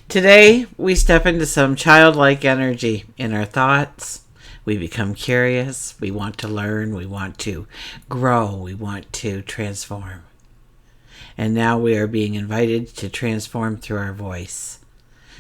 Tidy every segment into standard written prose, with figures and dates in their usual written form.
Today, we step into some childlike energy in our thoughts. We become curious. We want to learn. We want to grow. We want to transform. And now we are being invited to transform through our voice.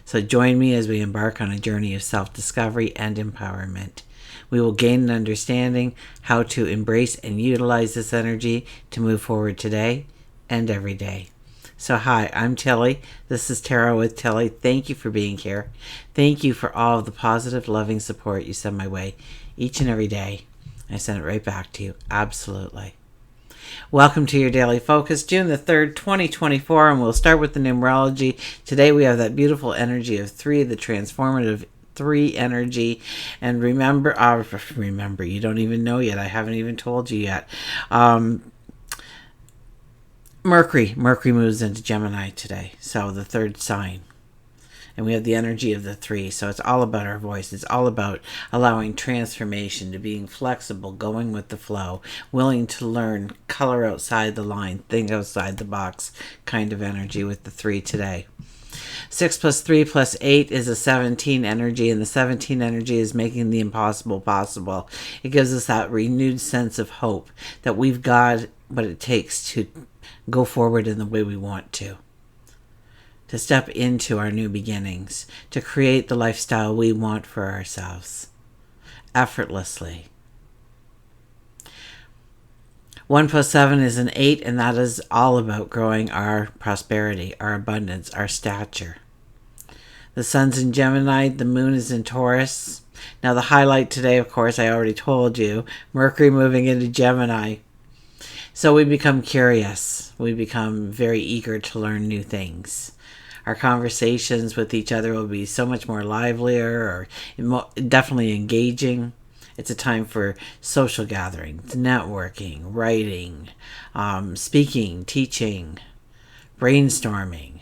So join me as we embark on a journey of self-discovery and empowerment. We will gain an understanding how to embrace and utilize this energy to move forward today and every day. So hi, I'm Tilly. This is Tarot with Tilly. Thank you for being here. Thank you for all of the positive, loving support you send my way each and every day. I send it right back to you. Absolutely. Welcome to your daily focus, June the 3rd, 2024, and we'll start with the numerology. Today we have that beautiful energy of 3, the transformative 3 energy. And remember, you don't even know yet. I haven't even told you yet. Mercury moves into Gemini today, so the 3rd sign. And we have the energy of the 3, so it's all about our voice. It's all about allowing transformation, to being flexible, going with the flow, willing to learn, color outside the line, think outside the box kind of energy with the 3 today. 6 plus 3 plus 8 is a 17 energy, and the 17 energy is making the impossible possible. It gives us that renewed sense of hope that we've got what it takes to go forward in the way we want to step into our new beginnings, to create the lifestyle we want for ourselves, effortlessly. 1 plus 7 is an 8, and that is all about growing our prosperity, our abundance, our stature. The sun's in Gemini, the moon is in Taurus. Now the highlight today, of course, I already told you, Mercury moving into Gemini. So we become curious. We become very eager to learn new things. Our conversations with each other will be so much more livelier, or definitely engaging. It's a time for social gatherings, networking, writing, speaking, teaching, brainstorming.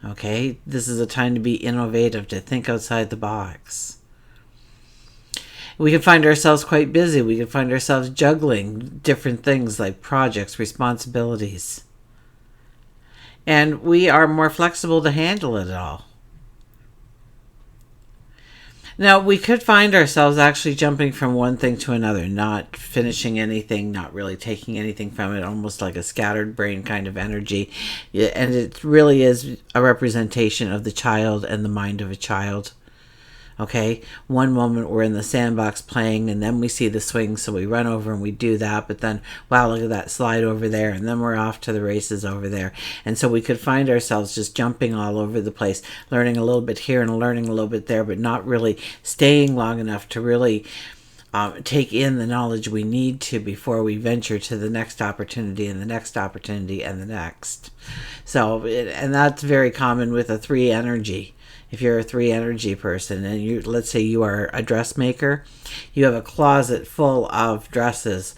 Okay? This is a time to be innovative, to think outside the box. We can find ourselves quite busy. We can find ourselves juggling different things like projects, responsibilities. And we are more flexible to handle it all. Now, we could find ourselves actually jumping from one thing to another, not finishing anything, not really taking anything from it, almost like a scattered brain kind of energy. And it really is a representation of the child and the mind of a child. Okay, one moment we're in the sandbox playing, and then we see the swing, so we run over and we do that, but then, wow, look at that slide over there, and then we're off to the races over there. And so we could find ourselves just jumping all over the place, learning a little bit here and learning a little bit there, but not really staying long enough to really take in the knowledge we need to before we venture to the next opportunity and the next opportunity and the next. So, and that's very common with a 3 energy. If you're a 3 energy person, and let's say you are a dressmaker, you have a closet full of dresses,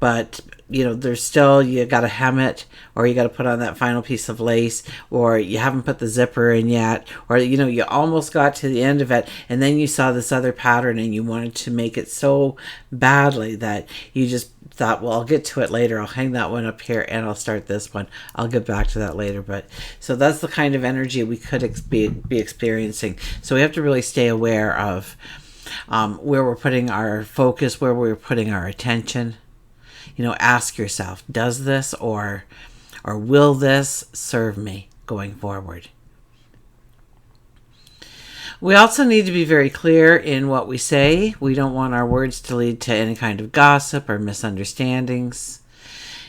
but there's still, you got to hem it, or you got to put on that final piece of lace, or you haven't put the zipper in yet, or you almost got to the end of it, and then you saw this other pattern and you wanted to make it so badly that you just thought, well, I'll get to it later. I'll hang that one up here and I'll start this one. I'll get back to that later. But so that's the kind of energy we could be experiencing. So we have to really stay aware of where we're putting our focus, where we're putting our attention. Ask yourself, does this or will this serve me going forward? We also need to be very clear in what we say. We don't want our words to lead to any kind of gossip or misunderstandings.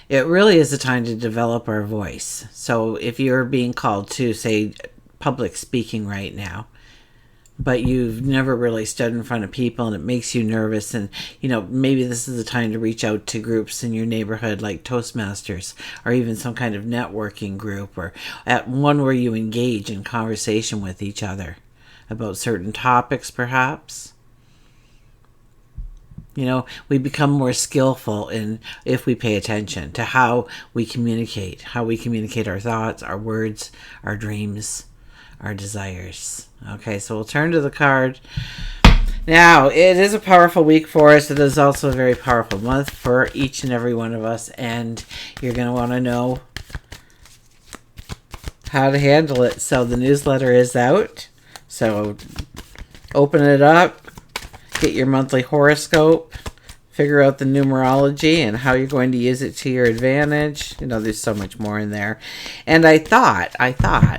It really is a time to develop our voice. So if you're being called to, say, public speaking right now, but you've never really stood in front of people and it makes you nervous, and maybe this is the time to reach out to groups in your neighborhood like Toastmasters, or even some kind of networking group, or at one where you engage in conversation with each other about certain topics, perhaps. We become more skillful if we pay attention to how we communicate our thoughts, our words, our dreams, our desires. Okay, so we'll turn to the card. Now, it is a powerful week for us. It is also a very powerful month for each and every one of us, and you're going to want to know how to handle it. So the newsletter is out. So open it up, get your monthly horoscope, figure out the numerology and how you're going to use it to your advantage. You know, there's so much more in there. And I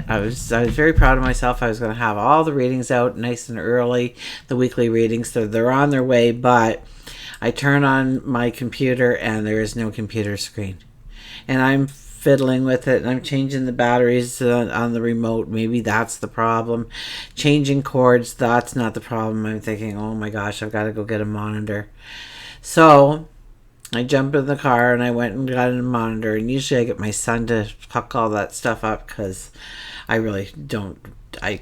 was very proud of myself. I was going to have all the readings out nice and early, the weekly readings. So they're on their way, but I turn on my computer and there is no computer screen. And I'm fiddling with it and I'm changing the batteries on the remote. Maybe that's the problem. Changing cords, that's not the problem. I'm thinking, oh my gosh, I've got to go get a monitor. So I jumped in the car and I went and got a monitor. And usually I get my son to hook all that stuff up because I really don't. I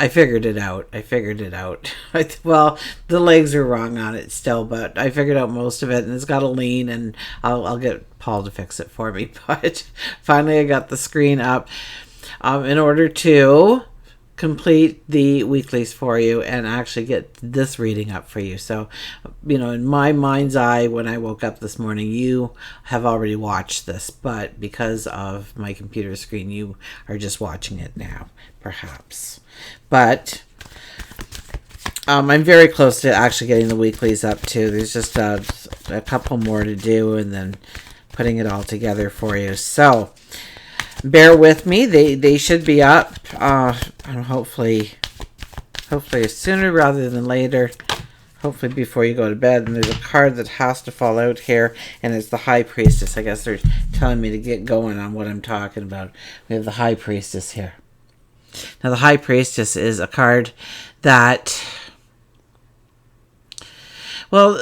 figured it out. Well, the legs are wrong on it still, but I figured out most of it, and it's got a lean, and I'll get Paul to fix it for me. But finally, I got the screen up in order to complete the weeklies for you and actually get this reading up for you. So, you know, in my mind's eye, when I woke up this morning, you have already watched this, but because of my computer screen, you are just watching it now, perhaps. But I'm very close to actually getting the weeklies up too. There's just a couple more to do and then putting it all together for you. So bear with me. They should be up and hopefully sooner rather than later. Hopefully before you go to bed. And there's a card that has to fall out here, and it's the High Priestess. I guess they're telling me to get going on what I'm talking about. We have the High Priestess here. Now the High Priestess is a card that, well,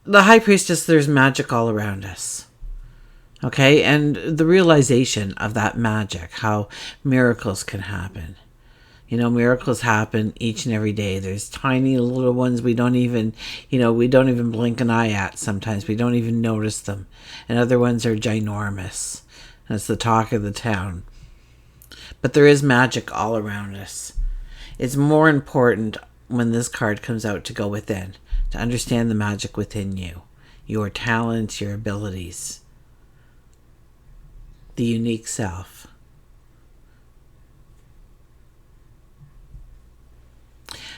the High Priestess, there's magic all around us. Okay, and the realization of that magic, how miracles can happen. You know, miracles happen each and every day. There's tiny little ones we don't even blink an eye at sometimes. We don't even notice them. And other ones are ginormous. And it's the talk of the town. But there is magic all around us. It's more important when this card comes out to go within, to understand the magic within you, your talents, your abilities, the unique self.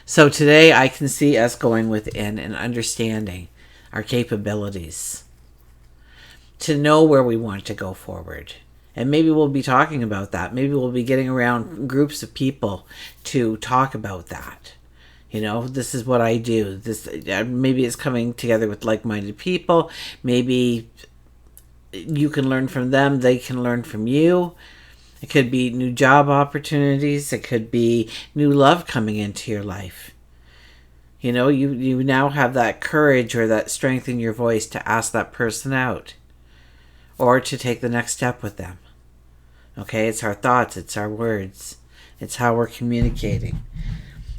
So today I can see us going within and understanding our capabilities to know where we want to go forward. And maybe we'll be talking about that. Maybe we'll be getting around groups of people to talk about that. You know, this is what I do. This maybe it's coming together with like-minded people. Maybe you can learn from them. They can learn from you. It could be new job opportunities. It could be new love coming into your life. You know, you now have that courage or that strength in your voice to ask that person out or to take the next step with them. Okay, it's our thoughts, it's our words, it's how we're communicating.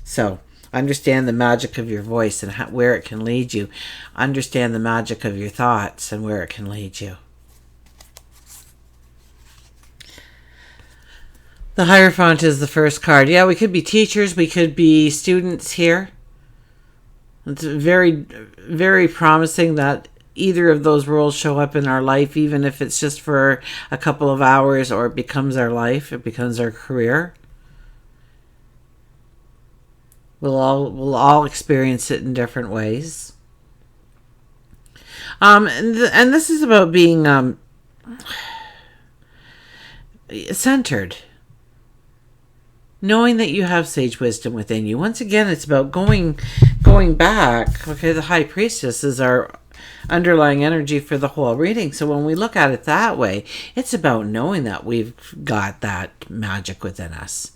So, understand the magic of your voice and where it can lead you. Understand the magic of your thoughts and where it can lead you. The Hierophant is the first card. Yeah, we could be teachers, we could be students here. It's very, very promising that either of those roles show up in our life, even if it's just for a couple of hours, or it becomes our life, it becomes our career. We'll all experience it in different ways. And this is about being centered. Knowing that you have sage wisdom within you. Once again, it's about going back. Okay, the High Priestess is our underlying energy for the whole reading. So when we look at it that way, it's about knowing that we've got that magic within us.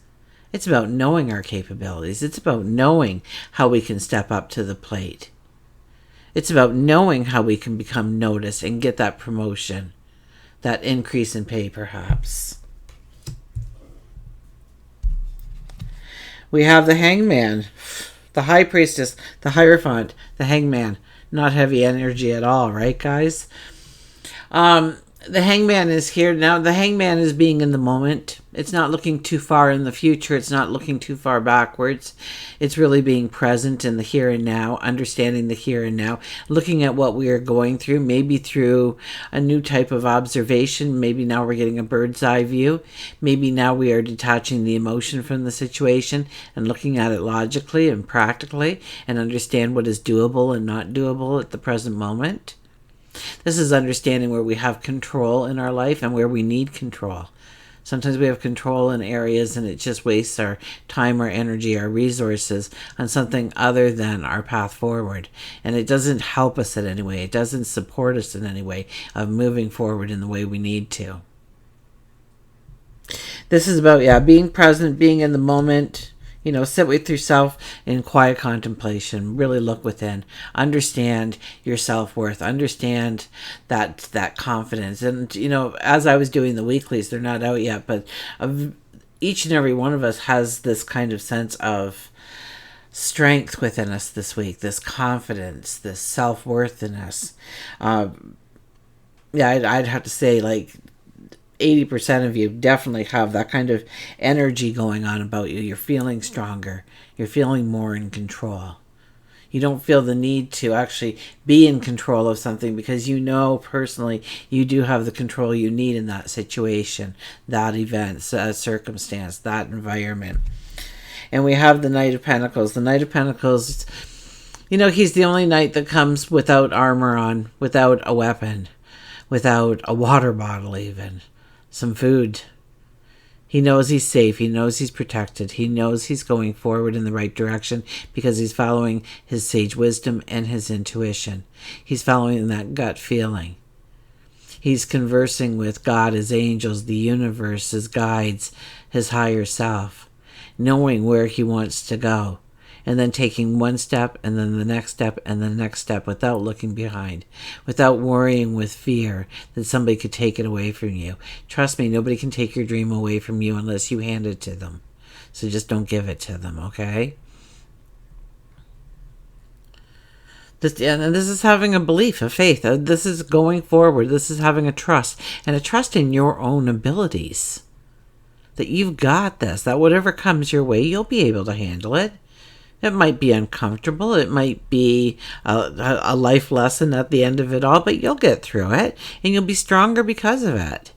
It's about knowing our capabilities. It's about knowing how we can step up to the plate. It's about knowing how we can become noticed and get that promotion, that increase in pay perhaps. We have the Hangman, the High Priestess, the Hierophant, the Hangman. Not heavy energy at all, right, guys? The hangman is here. Now, the hangman is being in the moment. It's not looking too far in the future. It's not looking too far backwards. It's really being present in the here and now, understanding the here and now, looking at what we are going through, maybe through a new type of observation. Maybe now we're getting a bird's eye view. Maybe now we are detaching the emotion from the situation and looking at it logically and practically and understand what is doable and not doable at the present moment. This is understanding where we have control in our life and where we need control. Sometimes we have control in areas and it just wastes our time, our energy, our resources on something other than our path forward. And it doesn't help us in any way. It doesn't support us in any way of moving forward in the way we need to. This is about, being present, being in the moment. Sit with yourself in quiet contemplation. Really look within. Understand your self-worth. Understand that confidence. And, as I was doing the weeklies, they're not out yet, but each and every one of us has this kind of sense of strength within us this week, this confidence, this self-worth in us. I'd have to say, 80% of you definitely have that kind of energy going on about you. You're feeling stronger. You're feeling more in control. You don't feel the need to actually be in control of something because personally you do have the control you need in that situation, that event, that circumstance, that environment. And we have the Knight of Pentacles. The Knight of Pentacles, he's the only knight that comes without armor on, without a weapon, without a water bottle even. Some food. He knows he's safe. He knows he's protected. He knows he's going forward in the right direction because he's following his sage wisdom and his intuition. He's following that gut feeling. He's conversing with God, his angels, the universe, his guides, his higher self, knowing where he wants to go. And then taking one step and then the next step and the next step without looking behind, without worrying with fear that somebody could take it away from you. Trust me, nobody can take your dream away from you unless you hand it to them. So just don't give it to them, okay? This is having a belief, a faith. This is going forward. This is having a trust, and a trust in your own abilities. That you've got this, that whatever comes your way, you'll be able to handle it. It might be uncomfortable. It might be a life lesson at the end of it all, but you'll get through it and you'll be stronger because of it.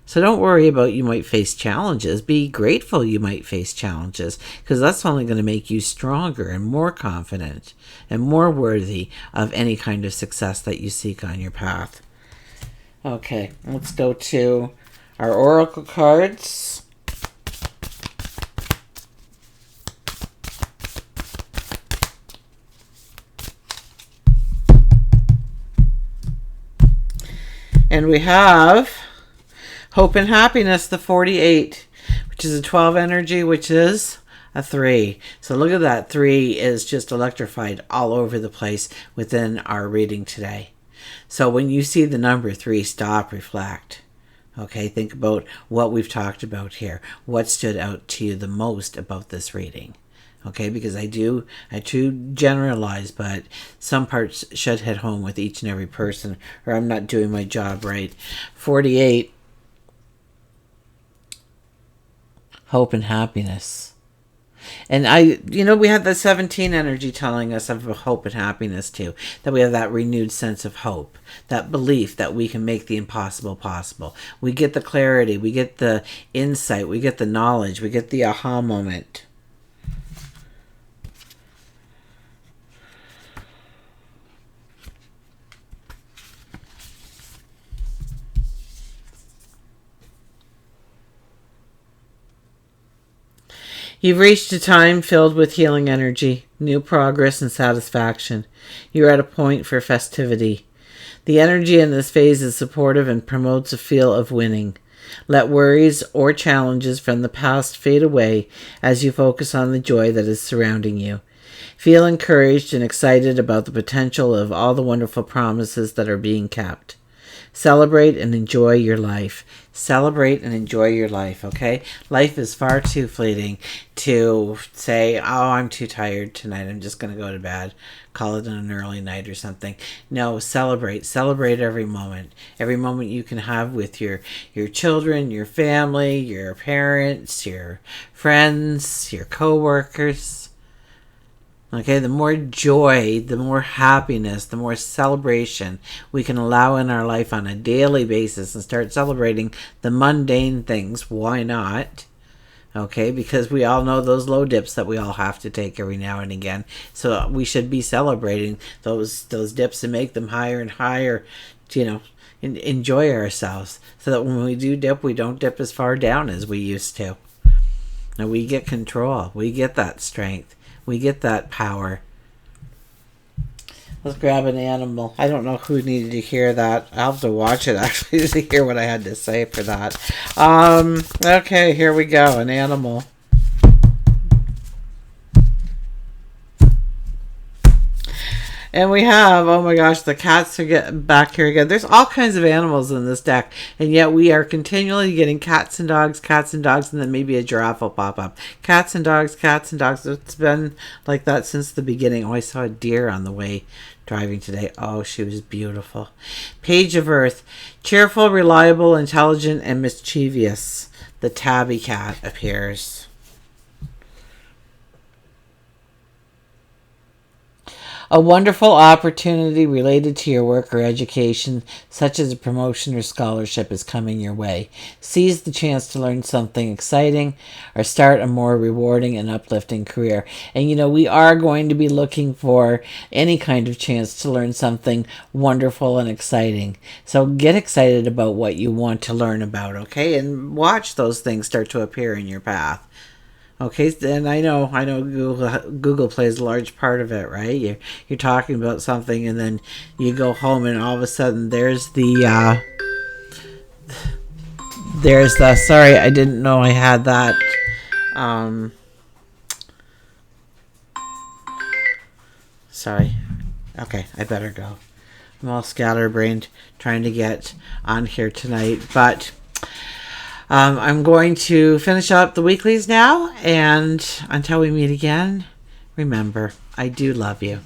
So don't worry about you might face challenges. Be grateful you might face challenges because that's only going to make you stronger and more confident and more worthy of any kind of success that you seek on your path. Okay, let's go to our oracle cards. And we have Hope and Happiness, the 48, which is a 12 energy, which is a 3. So look at that. 3 is just electrified all over the place within our reading today. So when you see the number 3, stop, reflect. Okay, think about what we've talked about here. What stood out to you the most about this reading? Okay, because I do generalize, but some parts should hit home with each and every person, or I'm not doing my job right. 48, hope and happiness. And we have the 17 energy telling us of hope and happiness too. That we have that renewed sense of hope, that belief that we can make the impossible possible. We get the clarity, we get the insight, we get the knowledge, we get the aha moment. You've reached a time filled with healing energy, new progress and satisfaction. You're at a point for festivity. The energy in this phase is supportive and promotes a feel of winning. Let worries or challenges from the past fade away as you focus on the joy that is surrounding you. Feel encouraged and excited about the potential of all the wonderful promises that are being kept. Celebrate and enjoy your life. Celebrate and enjoy your life, okay? Life is far too fleeting to say, oh, I'm too tired tonight, I'm just going to go to bed, call it an early night or something. No, celebrate. Celebrate every moment. Every moment you can have with your children, your family, your parents, your friends, your co-workers. Okay, the more joy, the more happiness, the more celebration we can allow in our life on a daily basis and start celebrating the mundane things. Why not? Okay, because we all know those low dips that we all have to take every now and again. So we should be celebrating those dips and make them higher and higher, you know, enjoy ourselves so that when we do dip, we don't dip as far down as we used to. Now we get control. We get that strength. We get that power. Let's grab an animal. I don't know who needed to hear that. I'll have to watch it actually to hear what I had to say for that. Okay, here we go. An animal. And we have, oh my gosh, the cats are getting back here again. There's all kinds of animals in this deck, and yet we are continually getting cats and dogs, and then maybe a giraffe will pop up. Cats and dogs, cats and dogs. It's been like that since the beginning. Oh, I saw a deer on the way driving today. Oh, she was beautiful. Page of Earth. Cheerful, reliable, intelligent, and mischievous. The tabby cat appears. A wonderful opportunity related to your work or education, such as a promotion or scholarship, is coming your way. Seize the chance to learn something exciting or start a more rewarding and uplifting career. And you know, we are going to be looking for any kind of chance to learn something wonderful and exciting. So get excited about what you want to learn about, okay? And watch those things start to appear in your path. Okay, and I know Google plays a large part of it, right? You're talking about something, and then you go home, and all of a sudden there's the sorry, I didn't know I had that. Sorry. Okay, I better go. I'm all scatterbrained trying to get on here tonight, but I'm going to finish up the weeklies now, and until we meet again, remember, I do love you.